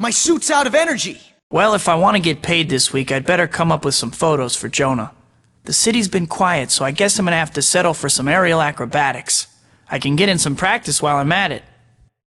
My suit's out of energy! Well, if I want to get paid this week, I'd better come up with some photos for Jonah. The city's been quiet, so I guess I'm gonna have to settle for some aerial acrobatics. I can get in some practice while I'm at it.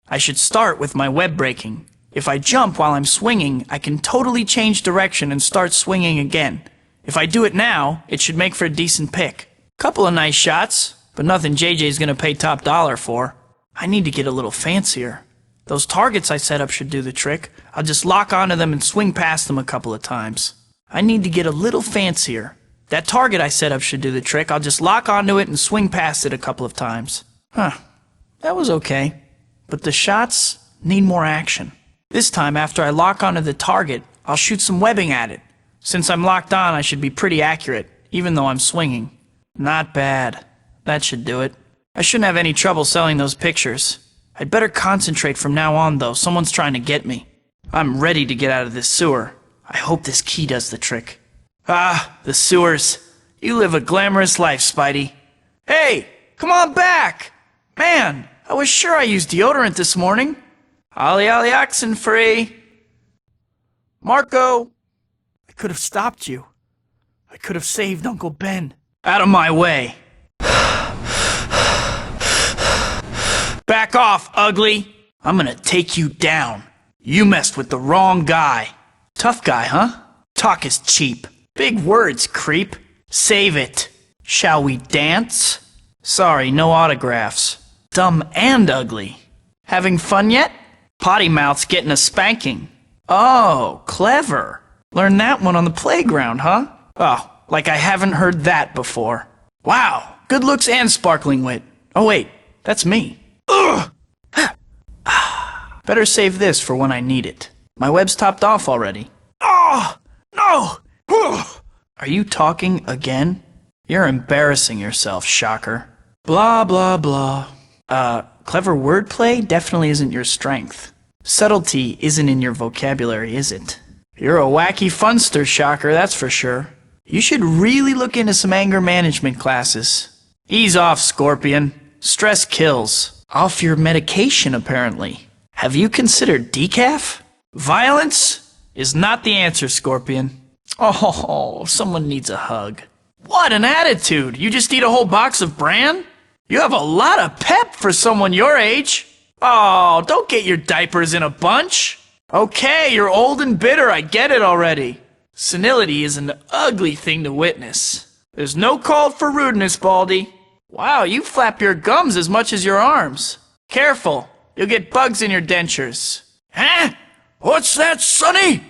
I should start with my web breaking. If I jump while I'm swinging, I can totally change direction and start swinging again. If I do it now, it should make for a decent pick. Couple of nice shots, but nothing JJ's gonna pay top dollar for. I need to get a little fancier. Those targets I set up should do the trick. I'll just lock onto them and swing past them a couple of times. I need to get a little fancier. That target I set up should do the trick. I'll just lock onto it and swing past it a couple of times. That was okay. But the shots need more action. This time, after I lock onto the target, I'll shoot some webbing at it. Since I'm locked on, I should be pretty accurate, even though I'm swinging. Not bad. That should do it. I shouldn't have any trouble selling those pictures. I'd better concentrate from now on, though. Someone's trying to get me. I'm ready to get out of this sewer. I hope this key does the trick. Ah, the sewers. You live a glamorous life, Spidey. Hey, come on back! Man, I was sure I used deodorant this morning. Ollie ollie oxen free. Marco, I could have stopped you. I could have saved Uncle Ben. Out of my way. Back off, ugly. I'm gonna take you down. You messed with the wrong guy. Tough guy, huh? Talk is cheap. Big words, creep. Save it. Shall we dance? Sorry, no autographs. Dumb and ugly. Having fun yet? Potty mouth's getting a spanking. Oh, clever. Learned that one on the playground, huh? Oh, like I haven't heard that before. Wow, good looks and sparkling wit. Oh wait, that's me. Ugh! Better save this for when I need it. My web's topped off already. Oh, no! Are you talking again? You're embarrassing yourself, shocker. Blah, blah, blah. Clever wordplay definitely isn't your strength. Subtlety isn't in your vocabulary, is it? You're a wacky funster, shocker, that's for sure. You should really look into some anger management classes. Ease off, Scorpion. Stress kills. Off your medication, apparently. Have you considered decaf? Violence is not the answer, Scorpion. Oh, someone needs a hug. What an attitude! You just eat a whole box of bran? You have a lot of pep for someone your age. Oh, don't get your diapers in a bunch. Okay, you're old and bitter, I get it already. Senility is an ugly thing to witness. There's no call for rudeness, Baldy. Wow, you flap your gums as much as your arms. Careful, you'll get bugs in your dentures. Huh? What's that, Sonny?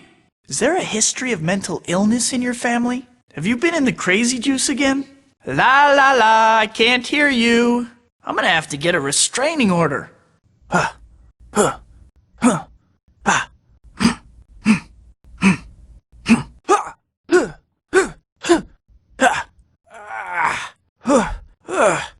Is there a history of mental illness in your family? Have you been in the crazy juice again? La la la, I can't hear you. I'm gonna have to get a restraining order.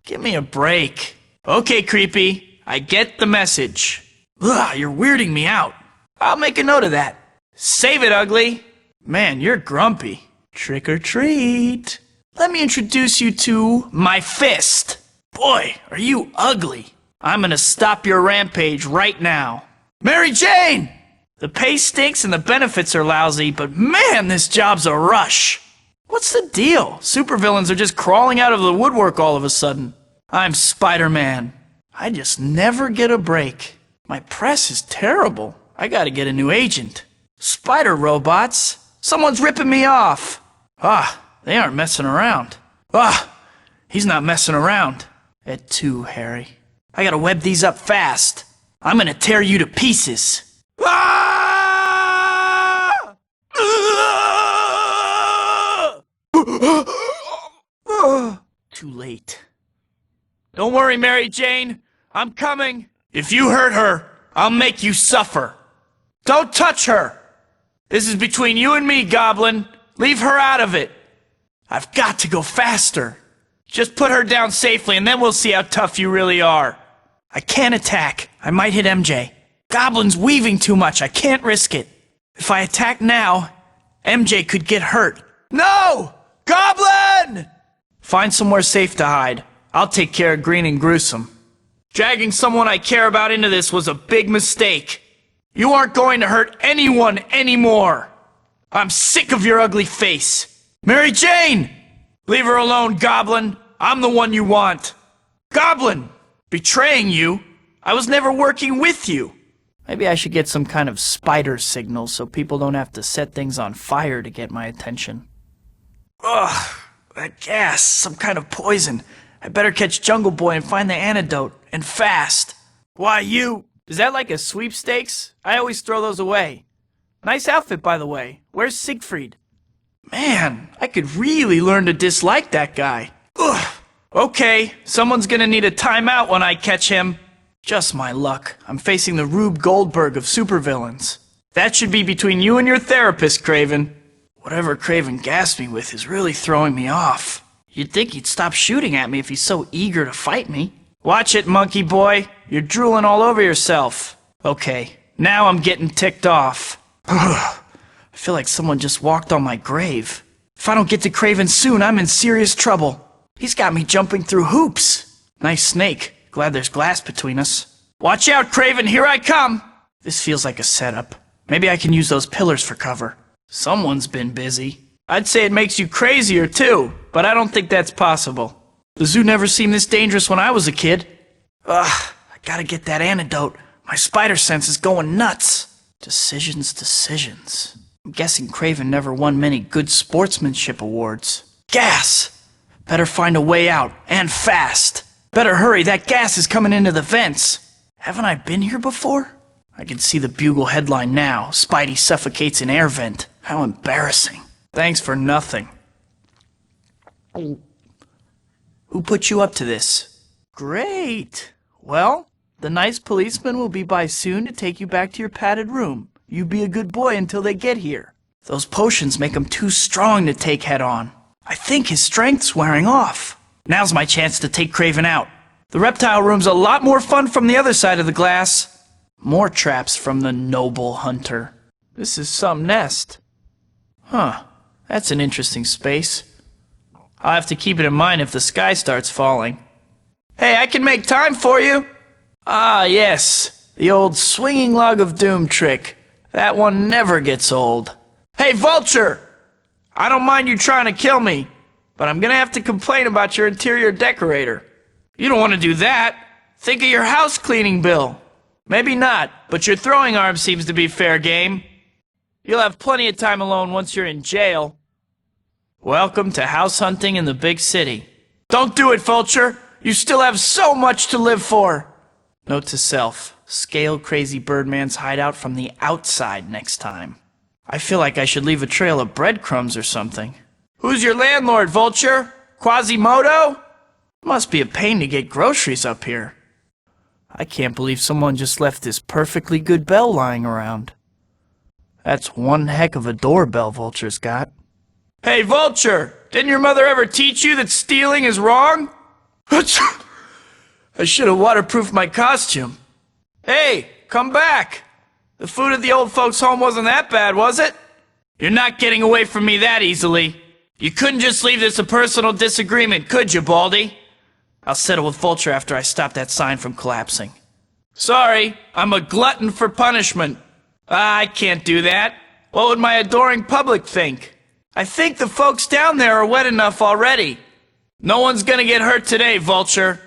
Give me a break. Okay, creepy. I get the message. You're weirding me out. I'll make a note of that. Save it, ugly. Man, you're grumpy. Trick or treat. Let me introduce you to my fist. Boy, are you ugly. I'm gonna stop your rampage right now. Mary Jane! The pay stinks and the benefits are lousy, but man, this job's a rush. What's the deal? Supervillains are just crawling out of the woodwork all of a sudden. I'm Spider-Man. I just never get a break. My press is terrible. I gotta get a new agent. Spider robots? Someone's ripping me off. They aren't messing around. He's not messing around. At 2, Harry. I gotta web these up fast. I'm gonna tear you to pieces. Too late. Don't worry, Mary Jane. I'm coming. If you hurt her, I'll make you suffer. Don't touch her. This is between you and me, Goblin. Leave her out of it. I've got to go faster. Just put her down safely and then we'll see how tough you really are. I can't attack. I might hit MJ. Goblin's weaving too much. I can't risk it. If I attack now, MJ could get hurt. No! Goblin! Find somewhere safe to hide. I'll take care of Green and Gruesome. Dragging someone I care about into this was a big mistake. You aren't going to hurt anyone anymore. I'm sick of your ugly face. Mary Jane! Leave her alone, Goblin. I'm the one you want. Goblin! Betraying you? I was never working with you. Maybe I should get some kind of spider signal so people don't have to set things on fire to get my attention. Ugh, that gas, some kind of poison. I better catch Jungle Boy and find the antidote, and fast. Why, you... Is that like a sweepstakes? I always throw those away. Nice outfit, by the way. Where's Siegfried? Man, I could really learn to dislike that guy. Ugh. Okay, someone's gonna need a timeout when I catch him. Just my luck. I'm facing the Rube Goldberg of supervillains. That should be between you and your therapist, Kraven. Whatever Kraven gassed me with is really throwing me off. You'd think he'd stop shooting at me if he's so eager to fight me. Watch it, monkey boy. You're drooling all over yourself. Okay, now I'm getting ticked off. I feel like someone just walked on my grave. If I don't get to Kraven soon, I'm in serious trouble. He's got me jumping through hoops. Nice snake. Glad there's glass between us. Watch out, Kraven, here I come! This feels like a setup. Maybe I can use those pillars for cover. Someone's been busy. I'd say it makes you crazier, too, but I don't think that's possible. The zoo never seemed this dangerous when I was a kid. Ugh, I gotta get that antidote. My spider sense is going nuts. Decisions. I'm guessing Kraven never won many good sportsmanship awards. Gas! Better find a way out, and fast. Better hurry, that gas is coming into the vents. Haven't I been here before? I can see the Bugle headline now. Spidey suffocates in air vent. How embarrassing. Thanks for nothing. Who put you up to this? Great. Well, the nice policeman will be by soon to take you back to your padded room. You be a good boy until they get here. Those potions make him too strong to take head on. I think his strength's wearing off. Now's my chance to take Kraven out. The reptile room's a lot more fun from the other side of the glass. More traps from the noble hunter. This is some nest. Huh, that's an interesting space. I'll have to keep it in mind if the sky starts falling. Hey, I can make time for you! Ah, yes, the old swinging log of doom trick. That one never gets old. Hey, Vulture! I don't mind you trying to kill me, but I'm gonna have to complain about your interior decorator. You don't want to do that. Think of your house cleaning bill. Maybe not, but your throwing arm seems to be fair game. You'll have plenty of time alone once you're in jail. Welcome to house hunting in the big city. Don't do it, Vulture. You still have so much to live for. Note to self, scale Crazy Birdman's hideout from the outside next time. I feel like I should leave a trail of breadcrumbs or something. Who's your landlord, Vulture? Quasimodo? Must be a pain to get groceries up here. I can't believe someone just left this perfectly good bell lying around. That's one heck of a doorbell Vulture's got. Hey, Vulture! Didn't your mother ever teach you that stealing is wrong? I should have waterproofed my costume. Hey, come back! The food at the old folks' home wasn't that bad, was it? You're not getting away from me that easily. You couldn't just leave this a personal disagreement, could you, Baldy? I'll settle with Vulture after I stop that sign from collapsing. Sorry, I'm a glutton for punishment. I can't do that. What would my adoring public think? I think the folks down there are wet enough already. No one's gonna get hurt today, Vulture.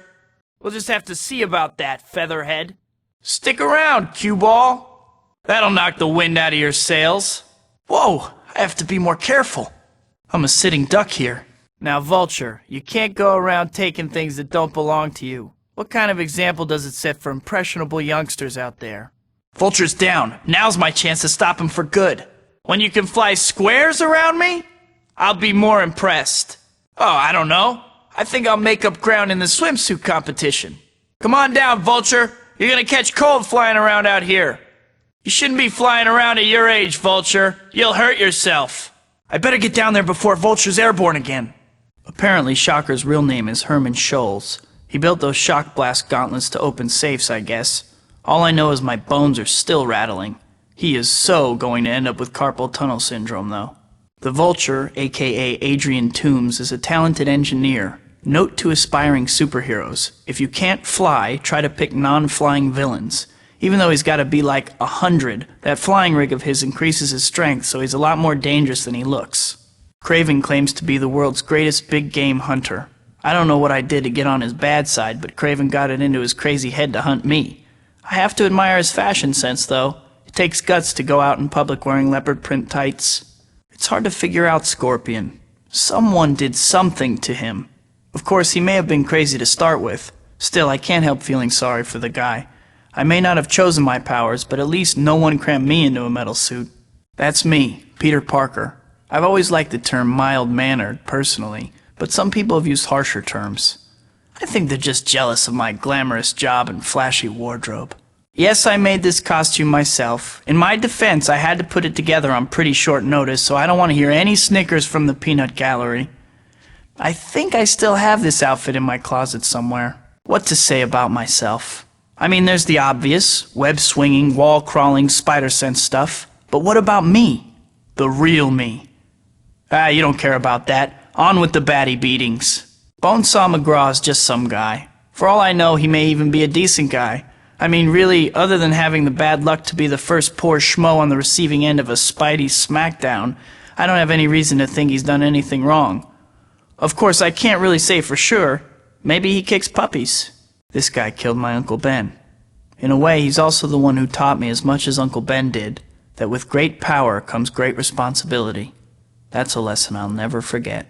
We'll just have to see about that, Featherhead. Stick around, cue ball. That'll knock the wind out of your sails. Whoa, I have to be more careful. I'm a sitting duck here. Now, Vulture, you can't go around taking things that don't belong to you. What kind of example does it set for impressionable youngsters out there? Vulture's down. Now's my chance to stop him for good. When you can fly squares around me, I'll be more impressed. Oh, I don't know. I think I'll make up ground in the swimsuit competition. Come on down, Vulture. You're gonna catch cold flying around out here. You shouldn't be flying around at your age, Vulture. You'll hurt yourself. I better get down there before Vulture's airborne again. Apparently, Shocker's real name is Herman Scholes. He built those shock blast gauntlets to open safes, I guess. All I know is my bones are still rattling. He is so going to end up with carpal tunnel syndrome, though. The Vulture, aka Adrian Toombs, is a talented engineer. Note to aspiring superheroes: if you can't fly, try to pick non-flying villains. Even though he's got to be like 100, that flying rig of his increases his strength, so he's a lot more dangerous than he looks. Kraven claims to be the world's greatest big game hunter. I don't know what I did to get on his bad side, but Kraven got it into his crazy head to hunt me. I have to admire his fashion sense, though. It takes guts to go out in public wearing leopard print tights. It's hard to figure out Scorpion. Someone did something to him. Of course, he may have been crazy to start with. Still, I can't help feeling sorry for the guy. I may not have chosen my powers, but at least no one crammed me into a metal suit. That's me, Peter Parker. I've always liked the term mild-mannered, personally, but some people have used harsher terms. I think they're just jealous of my glamorous job and flashy wardrobe. Yes, I made this costume myself. In my defense, I had to put it together on pretty short notice, so I don't want to hear any snickers from the peanut gallery. I think I still have this outfit in my closet somewhere. What to say about myself? I mean, there's the obvious, web-swinging, wall-crawling, spider-sense stuff. But what about me? The real me. You don't care about that. On with the baddie beatings. Bonesaw McGraw's just some guy. For all I know, he may even be a decent guy. I mean, really, other than having the bad luck to be the first poor schmo on the receiving end of a Spidey smackdown, I don't have any reason to think he's done anything wrong. Of course, I can't really say for sure. Maybe he kicks puppies. This guy killed my Uncle Ben. In a way, he's also the one who taught me as much as Uncle Ben did, that with great power comes great responsibility. That's a lesson I'll never forget.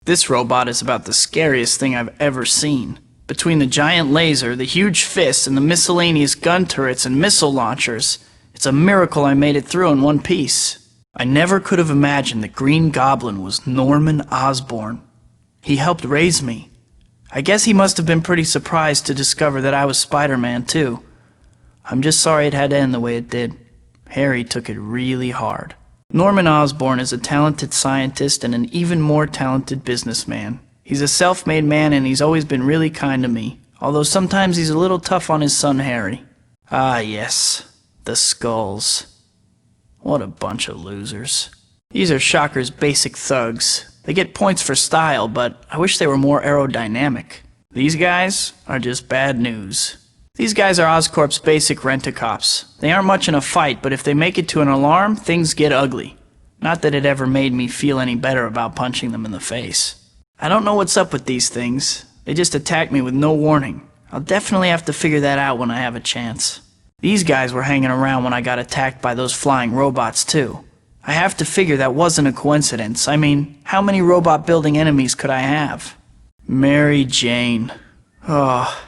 This robot is about the scariest thing I've ever seen. Between the giant laser, the huge fists, and the miscellaneous gun turrets and missile launchers, it's a miracle I made it through in one piece. I never could have imagined that Green Goblin was Norman Osborn. He helped raise me. I guess he must have been pretty surprised to discover that I was Spider-Man, too. I'm just sorry it had to end the way it did. Harry took it really hard. Norman Osborn is a talented scientist and an even more talented businessman. He's a self-made man and he's always been really kind to me, although sometimes he's a little tough on his son Harry. Ah yes, the Skulls. What a bunch of losers. These are Shocker's basic thugs. They get points for style, but I wish they were more aerodynamic. These guys are just bad news. These guys are Oscorp's basic rent-a-cops. They aren't much in a fight, but if they make it to an alarm, things get ugly. Not that it ever made me feel any better about punching them in the face. I don't know what's up with these things. They just attack me with no warning. I'll definitely have to figure that out when I have a chance. These guys were hanging around when I got attacked by those flying robots, too. I have to figure that wasn't a coincidence. I mean, how many robot-building enemies could I have? Mary Jane. Oh,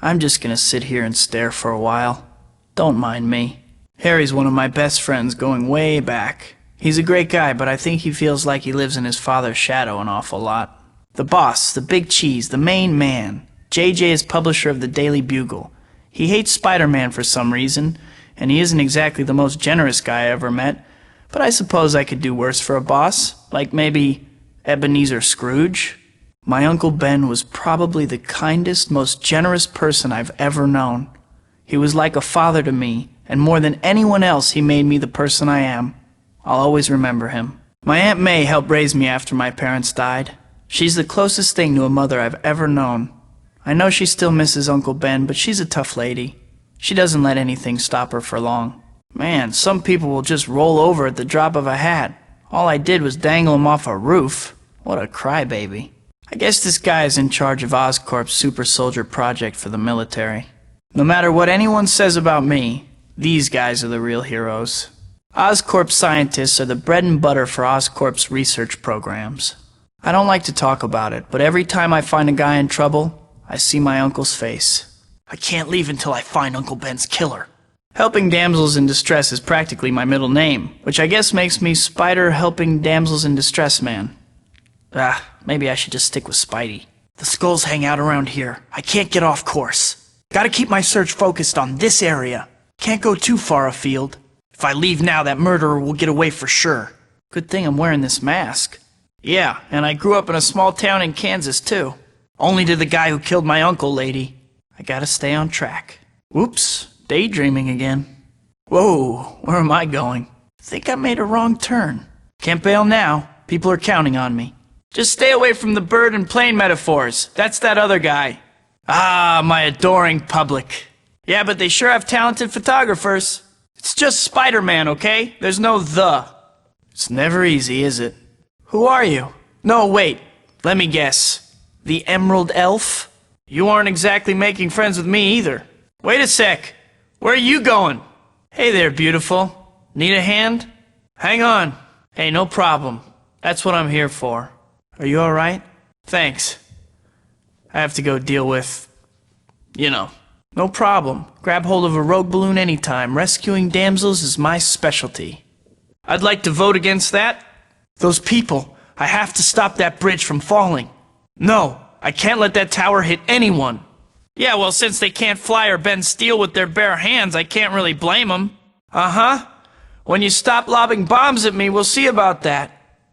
I'm just gonna sit here and stare for a while. Don't mind me. Harry's one of my best friends going way back. He's a great guy, but I think he feels like he lives in his father's shadow an awful lot. The boss, the big cheese, the main man. JJ is publisher of the Daily Bugle. He hates Spider-Man for some reason, and he isn't exactly the most generous guy I ever met, but I suppose I could do worse for a boss, like maybe Ebenezer Scrooge. My Uncle Ben was probably the kindest, most generous person I've ever known. He was like a father to me, and more than anyone else he made me the person I am. I'll always remember him. My Aunt May helped raise me after my parents died. She's the closest thing to a mother I've ever known. I know she still misses Uncle Ben, but she's a tough lady. She doesn't let anything stop her for long. Man, some people will just roll over at the drop of a hat. All I did was dangle him off a roof. What a crybaby. I guess this guy is in charge of Oscorp's super soldier project for the military. No matter what anyone says about me, these guys are the real heroes. Oscorp scientists are the bread and butter for Oscorp's research programs. I don't like to talk about it, but every time I find a guy in trouble, I see my uncle's face. I can't leave until I find Uncle Ben's killer. Helping damsels in distress is practically my middle name, which I guess makes me Spider Helping Damsels in Distress Man. Maybe I should just stick with Spidey. The Skulls hang out around here. I can't get off course. Gotta keep my search focused on this area. Can't go too far afield. If I leave now, that murderer will get away for sure. Good thing I'm wearing this mask. Yeah, and I grew up in a small town in Kansas, too. Only to the guy who killed my uncle, lady. I gotta stay on track. Whoops, daydreaming again. Whoa, where am I going? Think I made a wrong turn. Can't bail now. People are counting on me. Just stay away from the bird and plane metaphors. That's that other guy. Ah, my adoring public. Yeah, but they sure have talented photographers. It's just Spider-Man, okay? There's no the. It's never easy, is it? Who are you? No, wait. Let me guess. The Emerald Elf? You aren't exactly making friends with me either. Wait a sec. Where are you going? Hey there, beautiful. Need a hand? Hang on. Hey, no problem. That's what I'm here for. Are you alright? Thanks. I have to go deal with... No problem. Grab hold of a rogue balloon anytime. Rescuing damsels is my specialty. I'd like to vote against that. Those people. I have to stop that bridge from falling. No, I can't let that tower hit anyone. Yeah, well, since they can't fly or bend steel with their bare hands, I can't really blame them. Uh-huh. When you stop lobbing bombs at me, we'll see about that.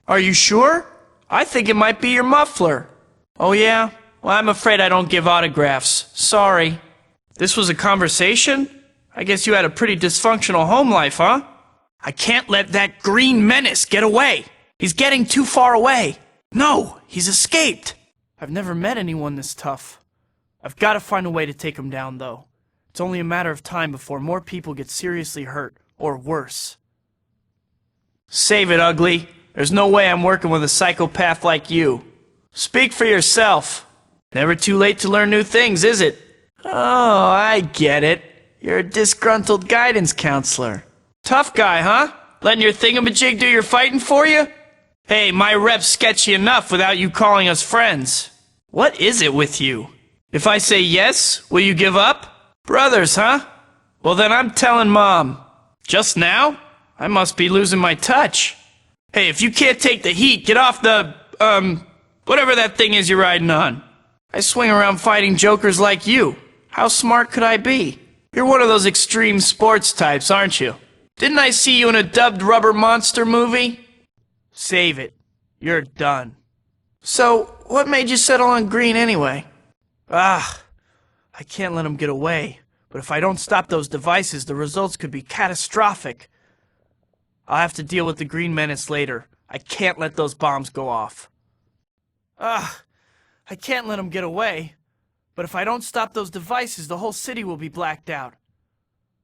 Are you sure? I think it might be your muffler. Oh, yeah? Well, I'm afraid I don't give autographs. Sorry. This was a conversation? I guess you had a pretty dysfunctional home life, huh? I can't let that green menace get away. He's getting too far away. No, he's escaped. I've never met anyone this tough. I've got to find a way to take him down, though. It's only a matter of time before more people get seriously hurt, or worse. Save it, ugly. There's no way I'm working with a psychopath like you. Speak for yourself. Never too late to learn new things, is it? Oh, I get it. You're a disgruntled guidance counselor. Tough guy, huh? Letting your thingamajig do your fighting for you? Hey, my rep's sketchy enough without you calling us friends. What is it with you? If I say yes, will you give up? Brothers, huh? Well then I'm telling Mom. Just now? I must be losing my touch. Hey, if you can't take the heat, get off the, whatever that thing is you're riding on. I swing around fighting jokers like you. How smart could I be? You're one of those extreme sports types, aren't you? Didn't I see you in a dubbed rubber monster movie? Save it. You're done. So, what made you settle on green anyway? I can't let him get away. But if I don't stop those devices, the results could be catastrophic. I'll have to deal with the green menace later. I can't let those bombs go off. I can't let him get away. But if I don't stop those devices, the whole city will be blacked out.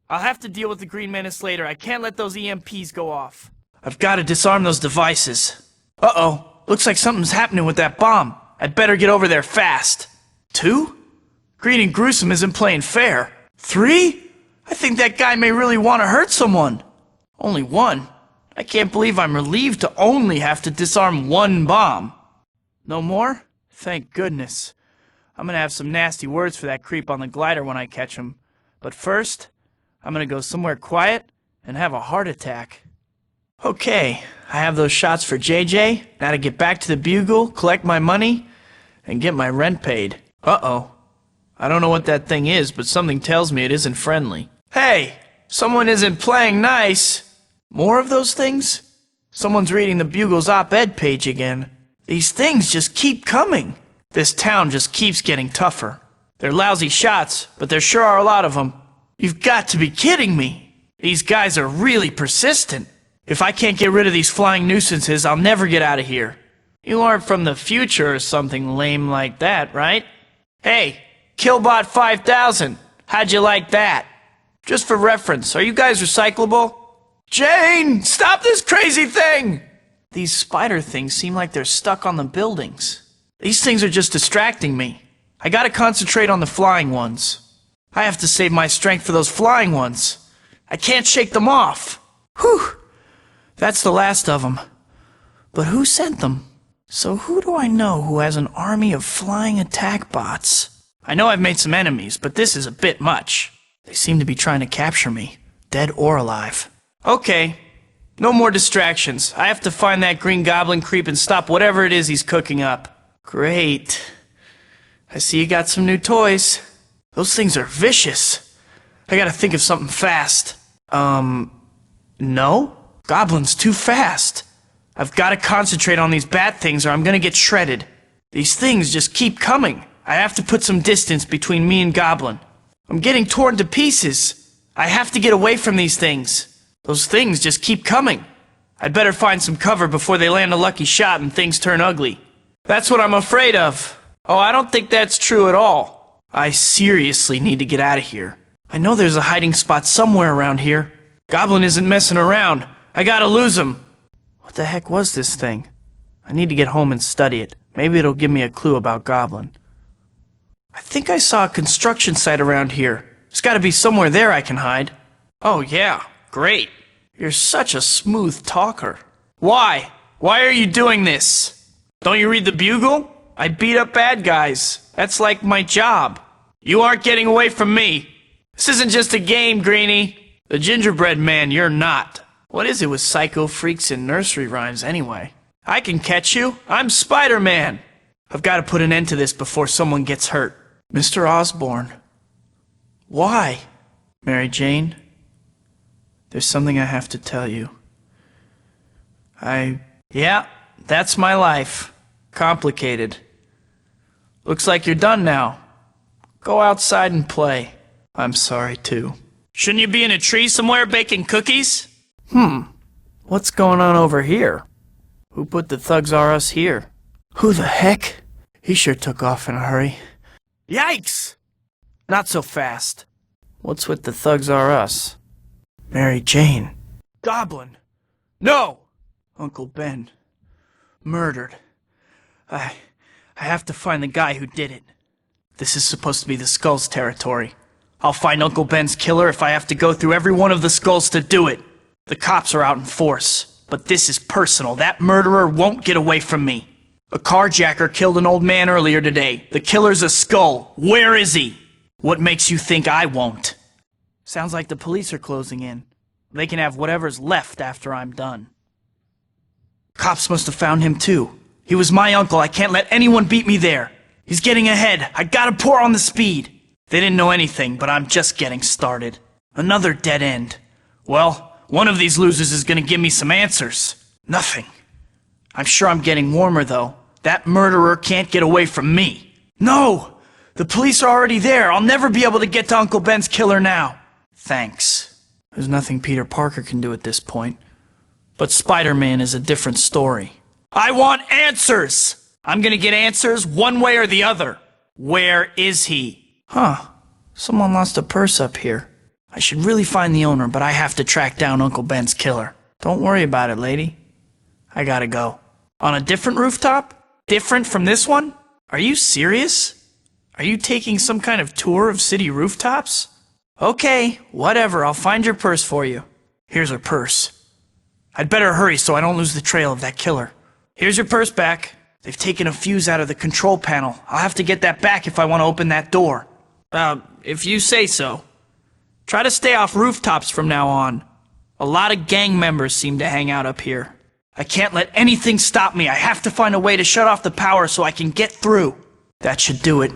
I'll have to deal with the green menace later. I can't let those EMPs go off. I've got to disarm those devices. Uh-oh. Looks like something's happening with that bomb. I'd better get over there fast. 2? Green and Gruesome isn't playing fair. 3? I think that guy may really want to hurt someone. Only 1? I can't believe I'm relieved to only have to disarm 1 bomb. No more? Thank goodness. I'm gonna have some nasty words for that creep on the glider when I catch him. But first, I'm gonna go somewhere quiet and have a heart attack. Okay, I have those shots for JJ. Now to get back to the Bugle, collect my money, and get my rent paid. Uh-oh. I don't know what that thing is, but something tells me it isn't friendly. Hey! Someone isn't playing nice! More of those things? Someone's reading the Bugle's op-ed page again. These things just keep coming. This town just keeps getting tougher. They're lousy shots, but there sure are a lot of them. You've got to be kidding me! These guys are really persistent. If I can't get rid of these flying nuisances, I'll never get out of here. You aren't from the future or something lame like that, right? Hey, Killbot 5000, how'd you like that? Just for reference, are you guys recyclable? Jane, stop this crazy thing! These spider things seem like they're stuck on the buildings. These things are just distracting me. I gotta concentrate on the flying ones. I have to save my strength for those flying ones. I can't shake them off. Whew! That's the last of them. But who sent them? So who do I know who has an army of flying attack bots? I know I've made some enemies, but this is a bit much. They seem to be trying to capture me, dead or alive. Okay, no more distractions. I have to find that green goblin creep and stop whatever it is he's cooking up. Great. I see you got some new toys. Those things are vicious. I gotta think of something fast. No? Goblin's too fast. I've gotta concentrate on these bat things or I'm gonna get shredded. These things just keep coming. I have to put some distance between me and Goblin. I'm getting torn to pieces. I have to get away from these things. Those things just keep coming. I'd better find some cover before they land a lucky shot and things turn ugly. That's what I'm afraid of. Oh, I don't think that's true at all. I seriously need to get out of here. I know there's a hiding spot somewhere around here. Goblin isn't messing around. I gotta lose him. What the heck was this thing? I need to get home and study it. Maybe it'll give me a clue about Goblin. I think I saw a construction site around here. There's gotta be somewhere there I can hide. Oh yeah, great. You're such a smooth talker. Why? Why are you doing this? Don't you read the Bugle? I beat up bad guys. That's like my job. You aren't getting away from me. This isn't just a game, Greenie. The gingerbread man, you're not. What is it with psycho freaks and nursery rhymes anyway? I can catch you. I'm Spider-Man. I've got to put an end to this before someone gets hurt. Mr. Osborn. Why? Mary Jane, there's something I have to tell you. Yeah, that's my life. Complicated. Looks like you're done now. Go outside and play. I'm sorry, too. Shouldn't you be in a tree somewhere baking cookies? What's going on over here? Who put the Thugs R Us here? Who the heck? He sure took off in a hurry. Yikes! Not so fast. What's with the Thugs R Us? Mary Jane. Goblin. No! Uncle Ben. Murdered. I have to find the guy who did it. This is supposed to be the Skull's territory. I'll find Uncle Ben's killer if I have to go through every one of the Skulls to do it. The cops are out in force, but this is personal. That murderer won't get away from me. A carjacker killed an old man earlier today. The killer's a Skull. Where is he? What makes you think I won't? Sounds like the police are closing in. They can have whatever's left after I'm done. Cops must have found him too. He was my uncle. I can't let anyone beat me there. He's getting ahead. I gotta pour on the speed. They didn't know anything, but I'm just getting started. Another dead end. Well, one of these losers is gonna give me some answers. Nothing. I'm sure I'm getting warmer, though. That murderer can't get away from me. No! The police are already there. I'll never be able to get to Uncle Ben's killer now. Thanks. There's nothing Peter Parker can do at this point. But Spider-Man is a different story. I want answers! I'm gonna get answers one way or the other. Where is he? Someone lost a purse up here. I should really find the owner, but I have to track down Uncle Ben's killer. Don't worry about it, lady. I gotta go. On a different rooftop? Different from this one? Are you serious? Are you taking some kind of tour of city rooftops? Okay, whatever, I'll find your purse for you. Here's her purse. I'd better hurry so I don't lose the trail of that killer. Here's your purse back. They've taken a fuse out of the control panel. I'll have to get that back if I want to open that door. If you say so. Try to stay off rooftops from now on. A lot of gang members seem to hang out up here. I can't let anything stop me. I have to find a way to shut off the power so I can get through. That should do it.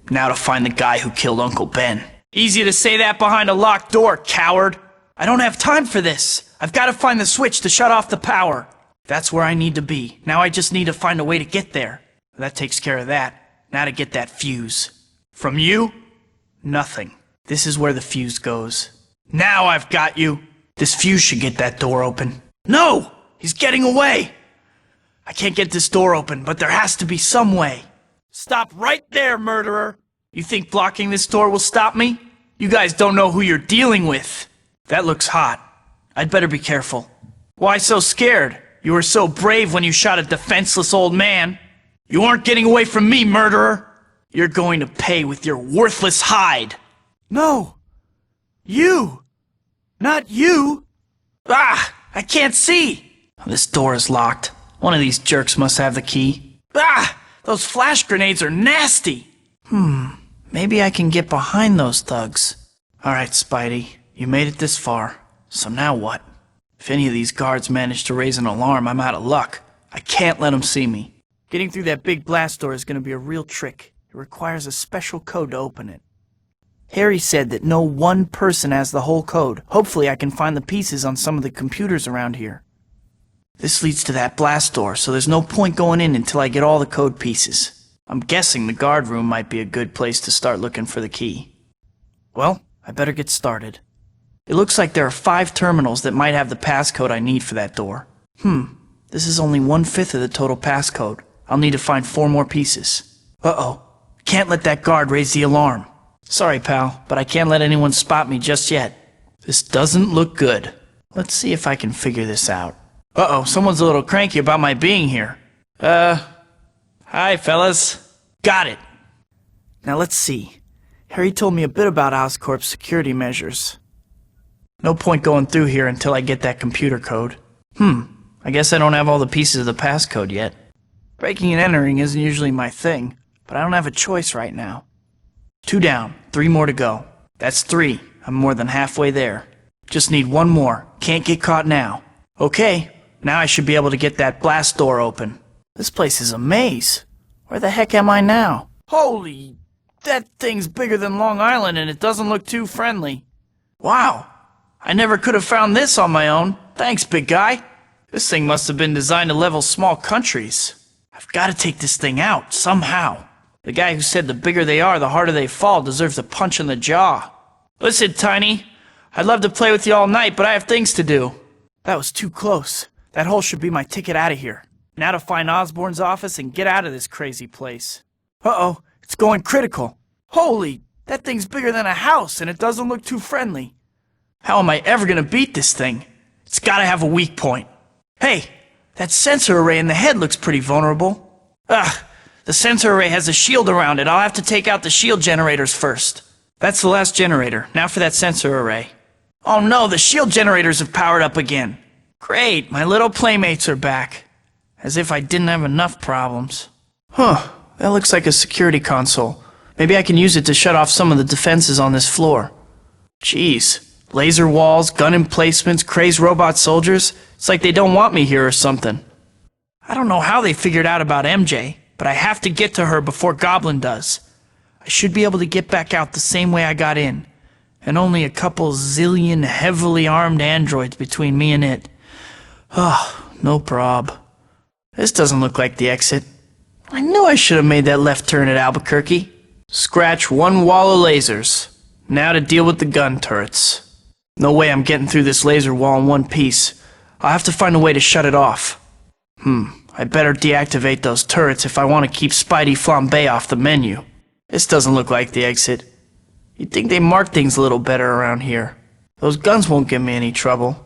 Now to find the guy who killed Uncle Ben. Easy to say that behind a locked door, coward. I don't have time for this. I've got to find the switch to shut off the power. That's where I need to be. Now I just need to find a way to get there. That takes care of that. Now to get that fuse. From you? Nothing. This is where the fuse goes. Now I've got you. This fuse should get that door open. No! He's getting away! I can't get this door open, but there has to be some way. Stop right there, murderer! You think blocking this door will stop me? You guys don't know who you're dealing with. That looks hot. I'd better be careful. Why so scared? You were so brave when you shot a defenseless old man. You aren't getting away from me, murderer! You're going to pay with your worthless hide! No! You! Not you! Ah! I can't see! This door is locked. One of these jerks must have the key. Ah! Those flash grenades are nasty! Maybe I can get behind those thugs. Alright, Spidey. You made it this far. So now what? If any of these guards manage to raise an alarm, I'm out of luck. I can't let them see me. Getting through that big blast door is going to be a real trick. It requires a special code to open it. Harry said that no one person has the whole code. Hopefully I can find the pieces on some of the computers around here. This leads to that blast door, so there's no point going in until I get all the code pieces. I'm guessing the guard room might be a good place to start looking for the key. Well, I better get started. It looks like there are 5 terminals that might have the passcode I need for that door. This is only 1/5 of the total passcode. I'll need to find 4 more pieces. Uh-oh. Can't let that guard raise the alarm. Sorry, pal, but I can't let anyone spot me just yet. This doesn't look good. Let's see if I can figure this out. Uh-oh, someone's a little cranky about my being here. Hi, fellas. Got it. Now let's see. Harry told me a bit about Oscorp's security measures. No point going through here until I get that computer code. I guess I don't have all the pieces of the passcode yet. Breaking and entering isn't usually my thing, but I don't have a choice right now. 2 down, 3 more to go. That's 3. I'm more than halfway there. Just need 1 more. Can't get caught now. Okay, now I should be able to get that blast door open. This place is a maze. Where the heck am I now? Holy, that thing's bigger than Long Island and it doesn't look too friendly. Wow, I never could have found this on my own. Thanks, big guy. This thing must have been designed to level small countries. I've got to take this thing out, somehow. The guy who said the bigger they are, the harder they fall deserves a punch in the jaw. Listen, Tiny, I'd love to play with you all night, but I have things to do. That was too close. That hole should be my ticket out of here. Now to find Osborn's office and get out of this crazy place. Uh-oh, it's going critical. Holy, that thing's bigger than a house and it doesn't look too friendly. How am I ever gonna beat this thing? It's gotta have a weak point. Hey, that sensor array in the head looks pretty vulnerable. Ugh, the sensor array has a shield around it. I'll have to take out the shield generators first. That's the last generator. Now for that sensor array. Oh no, the shield generators have powered up again. Great, my little playmates are back. As if I didn't have enough problems. Huh, that looks like a security console. Maybe I can use it to shut off some of the defenses on this floor. Jeez, laser walls, gun emplacements, crazed robot soldiers. It's like they don't want me here or something. I don't know how they figured out about MJ, but I have to get to her before Goblin does. I should be able to get back out the same way I got in. And only a couple zillion heavily armed androids between me and it. Oh, no prob. This doesn't look like the exit. I knew I should have made that left turn at Albuquerque. Scratch 1 wall of lasers. Now to deal with the gun turrets. No way I'm getting through this laser wall in one piece. I'll have to find a way to shut it off. I better deactivate those turrets if I want to keep Spidey Flambe off the menu. This doesn't look like the exit. You'd think they mark things a little better around here. Those guns won't give me any trouble.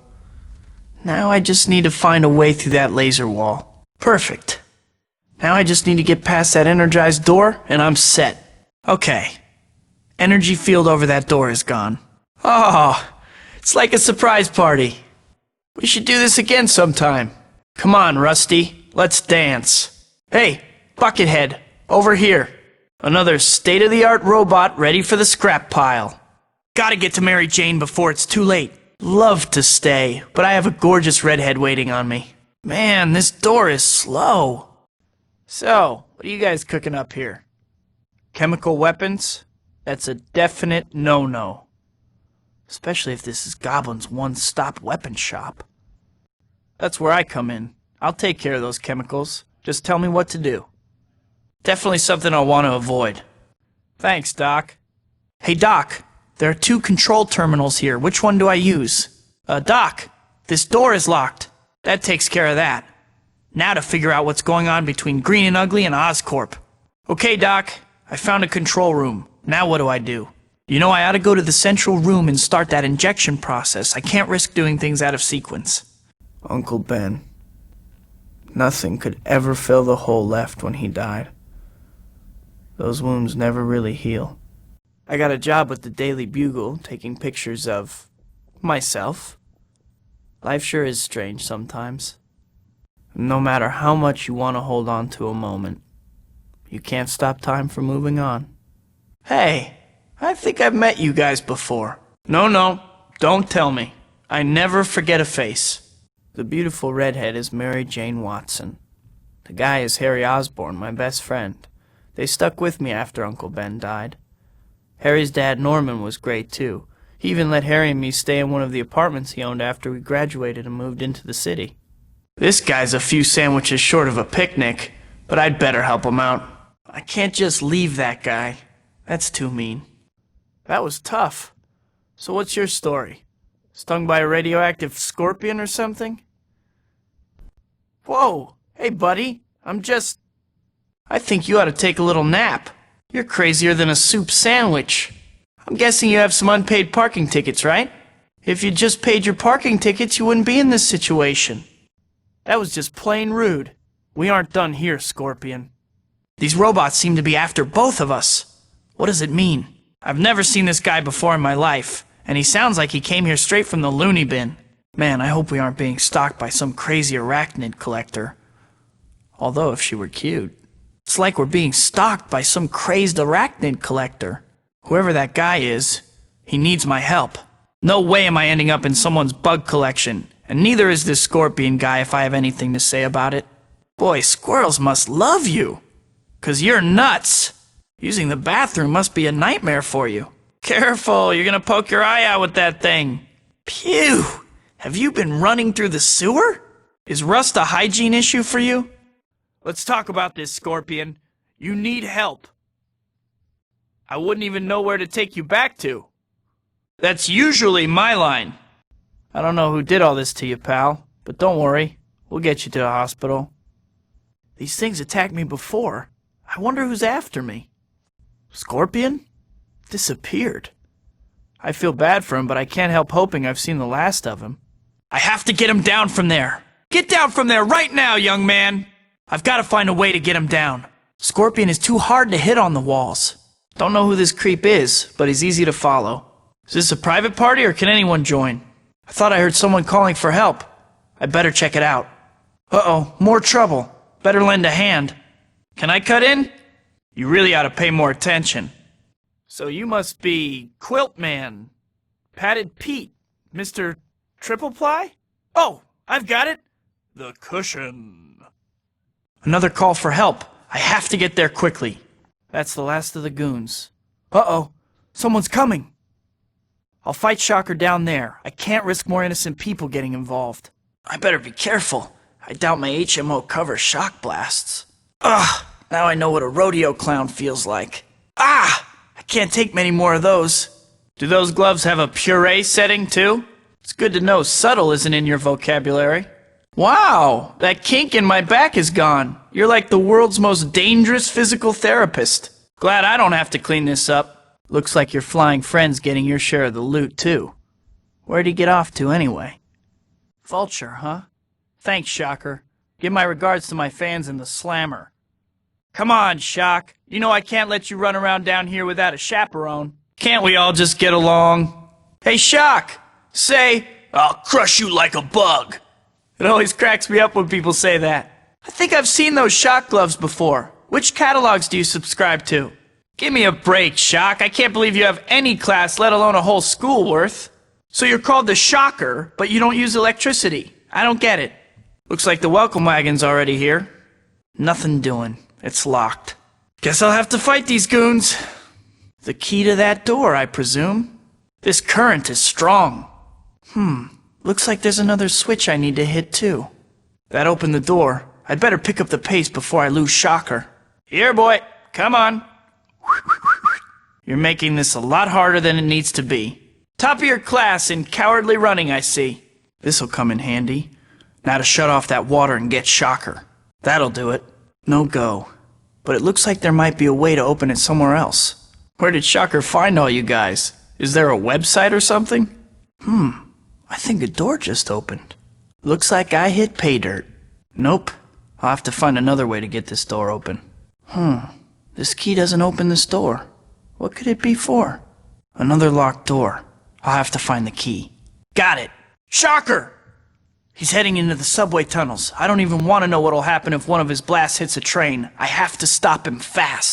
Now I just need to find a way through that laser wall. Perfect. Now I just need to get past that energized door, and I'm set. Okay. Energy field over that door is gone. Oh, it's like a surprise party. We should do this again sometime. Come on, Rusty. Let's dance. Hey, Buckethead, over here. Another state-of-the-art robot ready for the scrap pile. Gotta get to Mary Jane before it's too late. Love to stay, but I have a gorgeous redhead waiting on me. Man, this door is slow. So, what are you guys cooking up here? Chemical weapons? That's a definite no-no. Especially if this is Goblin's one-stop weapon shop. That's where I come in. I'll take care of those chemicals. Just tell me what to do. Definitely something I'll want to avoid. Thanks, Doc. Hey, Doc, there are 2 control terminals here. Which one do I use? Doc, this door is locked. That takes care of that. Now to figure out what's going on between Green and Ugly and Oscorp. Okay, Doc, I found a control room. Now what do I do? You know, I ought to go to the central room and start that injection process. I can't risk doing things out of sequence. Uncle Ben. Nothing could ever fill the hole left when he died. Those wounds never really heal. I got a job with the Daily Bugle, taking pictures of myself. Life sure is strange sometimes. No matter how much you want to hold on to a moment, you can't stop time from moving on. Hey, I think I've met you guys before. No, don't tell me. I never forget a face. The beautiful redhead is Mary Jane Watson. The guy is Harry Osborn, my best friend. They stuck with me after Uncle Ben died. Harry's dad, Norman, was great too. He even let Harry and me stay in one of the apartments he owned after we graduated and moved into the city. This guy's a few sandwiches short of a picnic, but I'd better help him out. I can't just leave that guy. That's too mean. That was tough. So what's your story? Stung by a radioactive scorpion or something? Whoa! Hey, buddy. I think you ought to take a little nap. You're crazier than a soup sandwich. I'm guessing you have some unpaid parking tickets, right? If you just paid your parking tickets, you wouldn't be in this situation. That was just plain rude. We aren't done here, Scorpion. These robots seem to be after both of us. What does it mean? I've never seen this guy before in my life, and he sounds like he came here straight from the loony bin. Man, I hope we aren't being stalked by some crazy arachnid collector. Although, if she were cute. It's like we're being stalked by some crazed arachnid collector. Whoever that guy is, he needs my help. No way am I ending up in someone's bug collection, and neither is this Scorpion guy if I have anything to say about it. Boy, squirrels must love you. 'Cause you're nuts. Using the bathroom must be a nightmare for you. Careful, you're gonna poke your eye out with that thing. Phew! Have you been running through the sewer? Is rust a hygiene issue for you? Let's talk about this, Scorpion. You need help. I wouldn't even know where to take you back to. That's usually my line. I don't know who did all this to you, pal, but don't worry. We'll get you to a hospital. These things attacked me before. I wonder who's after me. Scorpion? Disappeared. I feel bad for him, but I can't help hoping I've seen the last of him. I have to get him down from there. Get down from there right now, young man. I've got to find a way to get him down. Scorpion is too hard to hit on the walls. Don't know who this creep is, but he's easy to follow. Is this a private party or can anyone join? I thought I heard someone calling for help. I better check it out. Uh-oh, more trouble. Better lend a hand. Can I cut in? You really ought to pay more attention. So you must be Quilt Man, Padded Pete, Mr. Triple Ply? Oh, I've got it. The cushion. Another call for help. I have to get there quickly. That's the last of the goons. Uh-oh, someone's coming. I'll fight Shocker down there. I can't risk more innocent people getting involved. I better be careful. I doubt my HMO covers shock blasts. Ugh, now I know what a rodeo clown feels like. Ah! I can't take many more of those. Do those gloves have a puree setting too? It's good to know subtle isn't in your vocabulary. Wow, that kink in my back is gone. You're like the world's most dangerous physical therapist. Glad I don't have to clean this up. Looks like your flying friend's getting your share of the loot too. Where'd he get off to anyway? Vulture, huh? Thanks, Shocker. Give my regards to my fans in the Slammer. Come on, Shock. You know I can't let you run around down here without a chaperone. Can't we all just get along? Hey, Shock! Say, I'll crush you like a bug. It always cracks me up when people say that. I think I've seen those Shock gloves before. Which catalogs do you subscribe to? Give me a break, Shock. I can't believe you have any class, let alone a whole school worth. So you're called the Shocker, but you don't use electricity. I don't get it. Looks like the welcome wagon's already here. Nothing doing. It's locked. Guess I'll have to fight these goons. The key to that door, I presume. This current is strong. Looks like there's another switch I need to hit too. That opened the door. I'd better pick up the pace before I lose Shocker. Here, boy. Come on. You're making this a lot harder than it needs to be. Top of your class in cowardly running, I see. This'll come in handy. Now to shut off that water and get Shocker. That'll do it. No go. But it looks like there might be a way to open it somewhere else. Where did Shocker find all you guys? Is there a website or something? I think a door just opened. Looks like I hit pay dirt. Nope. I'll have to find another way to get this door open. This key doesn't open this door. What could it be for? Another locked door. I'll have to find the key. Got it! Shocker! He's heading into the subway tunnels. I don't even want to know what'll happen if one of his blasts hits a train. I have to stop him fast.